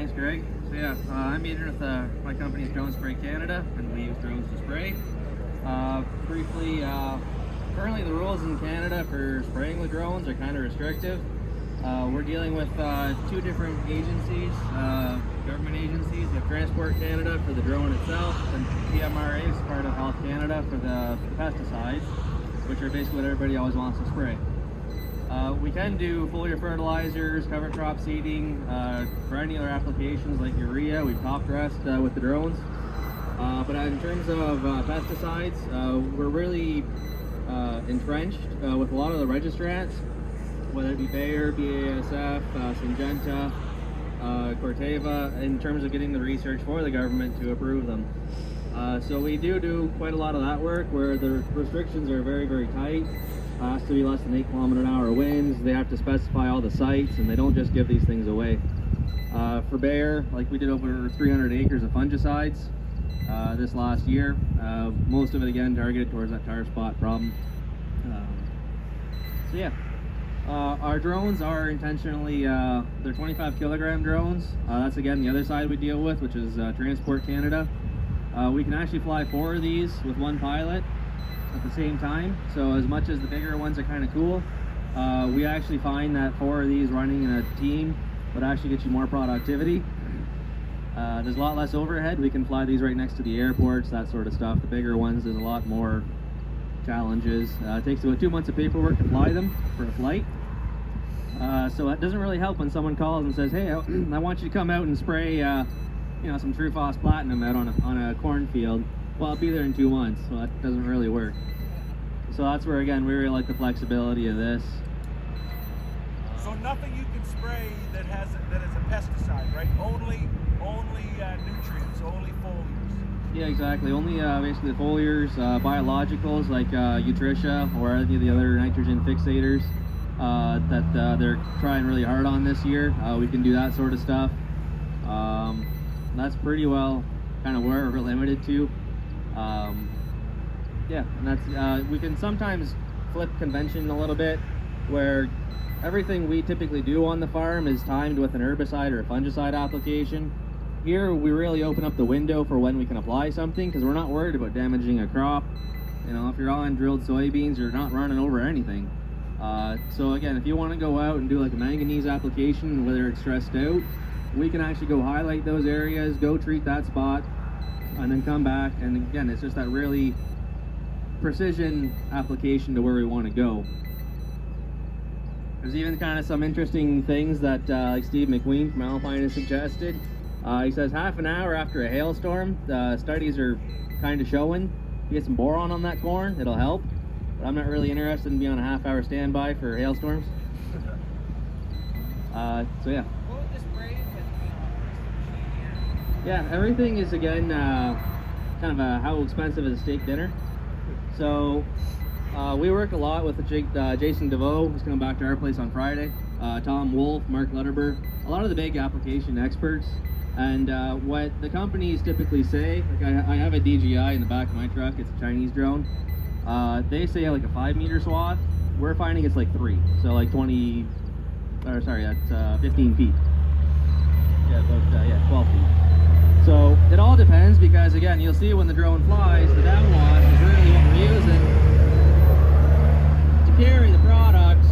Thanks, Greg. So yeah, I'm Adrian with my company's Drone Spray Canada, and we use drones to spray. Briefly, currently the rules in Canada for spraying with drones are kind of restrictive. We're dealing with two different agencies, government agencies. We have Transport Canada for the drone itself, and PMRA is part of Health Canada for the pesticides, which are basically what everybody always wants to spray. We can do foliar fertilizers, cover crop seeding, granular applications like urea. We've top dressed with the drones. But in terms of pesticides, we're really entrenched with a lot of the registrants, whether it be Bayer, BASF, Syngenta, Corteva, in terms of getting the research for the government to approve them. So we do quite a lot of that work where the restrictions are very, very tight. Has to be less than 8 km/h winds. They have to specify all the sites, and they don't just give these things away. For Bayer, like we did over 300 acres of fungicides this last year. Most of it again targeted towards that tar spot problem. So yeah, our drones are intentionally, they're 25 kilogram drones. That's again the other side we deal with, which is Transport Canada. We can actually fly 4 of these with one pilot at the same time. So as much as the bigger ones are kind of cool, we actually find that 4 of these running in a team would actually get you more productivity. There's a lot less overhead. We can fly these right next to the airports, that sort of stuff. The bigger ones, there's a lot more challenges. It takes about 2 months of paperwork to fly them for a flight. So it doesn't really help when someone calls and says, hey, I want you to come out and spray some True-Phos Platinum out on a cornfield. Well, I'll be there in 2 months, so that doesn't really work. So that's where, again, we really like the flexibility of this. So nothing you can spray that is a pesticide, right? Only nutrients, only foliars. Yeah, exactly. Only basically foliars, biologicals like Utrisha or any of the other nitrogen fixators that they're trying really hard on this year. We can do that sort of stuff. That's pretty well kind of where we're limited to. Yeah, and that's we can sometimes flip convention a little bit, where everything we typically do on the farm is timed with an herbicide or a fungicide application. Here we really open up the window for when we can apply something, because we're not worried about damaging a crop. You know, if you're on drilled soybeans, you're not running over anything. So again, if you want to go out and do like a manganese application, whether it's stressed out, we can actually go highlight those areas, go treat that spot, and then come back. And again, it's just that really precision application to where we want to go. There's even kind of some interesting things that like Steve McQueen from Alpine has suggested. He says half an hour after a hailstorm, the studies are kind of showing you get some boron on that corn, it'll help. But I'm not really interested in being on a half-hour standby for hailstorms. So yeah. What would this spray here? Yeah, everything is again kind of how expensive is a steak dinner. So we work a lot with Jason DeVoe, who's coming back to our place on Friday. Tom Wolf, Mark Lutterberg, a lot of the big application experts. And what the companies typically say, like I have a DJI in the back of my truck, it's a Chinese drone. They say like a 5-meter swath. We're finding it's like 3, so like 15 feet. Yeah, about 12 feet. So it all depends, because again, you'll see when the drone flies, the downwash is really what we're using to carry the product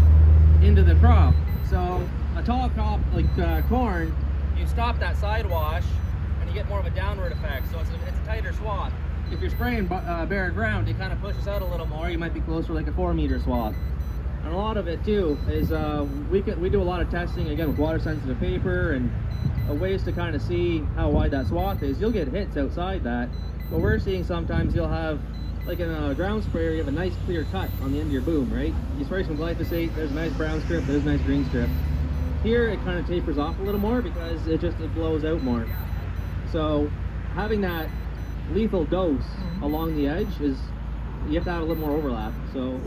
into the crop. So a tall crop like corn, you stop that side wash and you get more of a downward effect, so it's a tighter swath. If you're spraying bare ground, it kind of pushes out a little more. You might be closer to like a 4-meter swath. And a lot of it too is we do a lot of testing again with water sensitive paper and ways to kind of see how wide that swath is. You'll get hits outside that, but we're seeing sometimes you'll have, like in a ground sprayer, you have a nice clear cut on the end of your boom, right? You spray some glyphosate, there's a nice brown strip, there's a nice green strip. Here it kind of tapers off a little more because it blows out more. So having that lethal dose along the edge is, you have to have a little more overlap. So